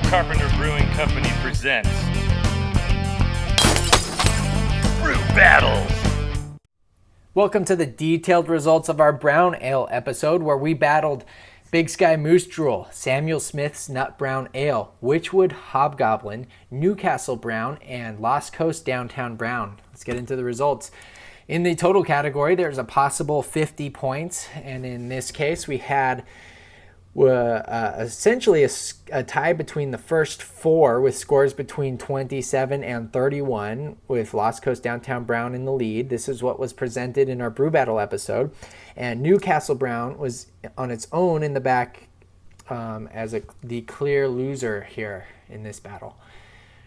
Carpenter Brewing Company presents Brew Battles. Welcome to the detailed results of our Brown Ale episode, where we battled Big Sky Moose Drool, Samuel Smith's Nut Brown Ale, Wychwood Hobgoblin, Newcastle Brown, and Lost Coast Downtown Brown. Let's get into the results. In the total category, there's a possible 50 points, and in this case, we had essentially a tie between the first four with scores between 27 and 31, with Lost Coast Downtown Brown in the lead. This is what was presented in our Brew Battle episode, and Newcastle Brown was on its own in the back as the clear loser here in this battle.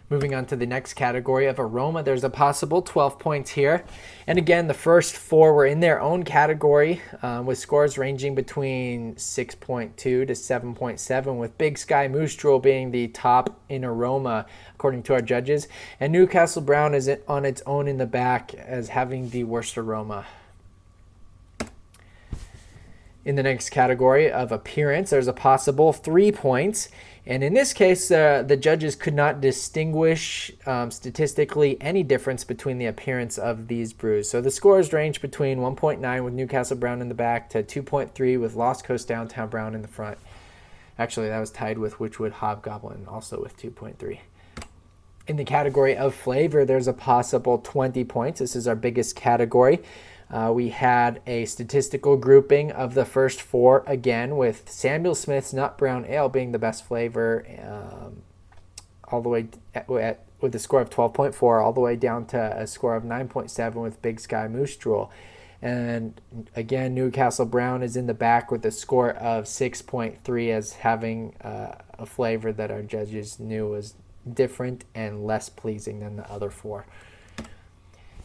Moving on to the next category of aroma, there's a possible 12 points here. And again, the first four were in their own category with scores ranging between 6.2 to 7.7, with Big Sky Moose Drool being the top in aroma, according to our judges. And Newcastle Brown is on its own in the back as having the worst aroma. In the next category of appearance, there's a possible 3 points. And in this case, the judges could not distinguish statistically any difference between the appearance of these brews. So the scores range between 1.9 with Newcastle Brown in the back to 2.3 with Lost Coast Downtown Brown in the front. Actually, that was tied with Wychwood Hobgoblin, also with 2.3. In the category of flavor, there's a possible 20 points. This is our biggest category. We had a statistical grouping of the first four, again, with Samuel Smith's Nut Brown Ale being the best flavor, all the way with a score of 12.4, all the way down to a score of 9.7 with Big Sky Moose Drool. And again, Newcastle Brown is in the back with a score of 6.3 as having a flavor that our judges knew was different and less pleasing than the other four.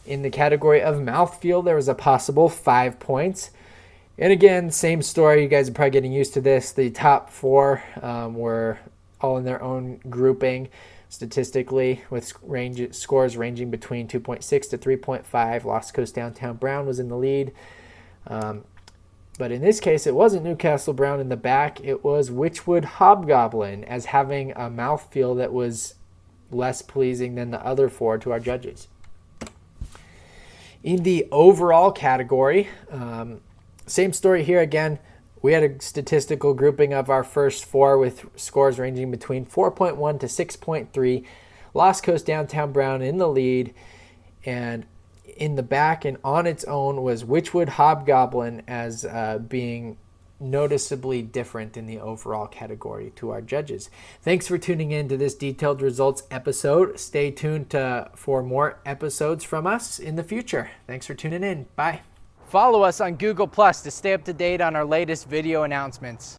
In the category of mouthfeel, there was a possible 5 points. And again, same story. You guys are probably getting used to this. The top four were all in their own grouping statistically, with scores ranging between 2.6 to 3.5. Lost Coast Downtown Brown was in the lead. But in this case, it wasn't Newcastle Brown in the back. It was Wychwood Hobgoblin as having a mouthfeel that was less pleasing than the other four to our judges. In the overall category, same story here again. We had a statistical grouping of our first four with scores ranging between 4.1 to 6.3. Lost Coast Downtown Brown in the lead, and in the back and on its own was Wychwood Hobgoblin as being noticeably different in the overall category to our judges. Thanks for tuning in to this detailed results episode. Stay tuned for more episodes from us in the future. Thanks for tuning in. Bye. Follow us on Google Plus to stay up to date on our latest video announcements.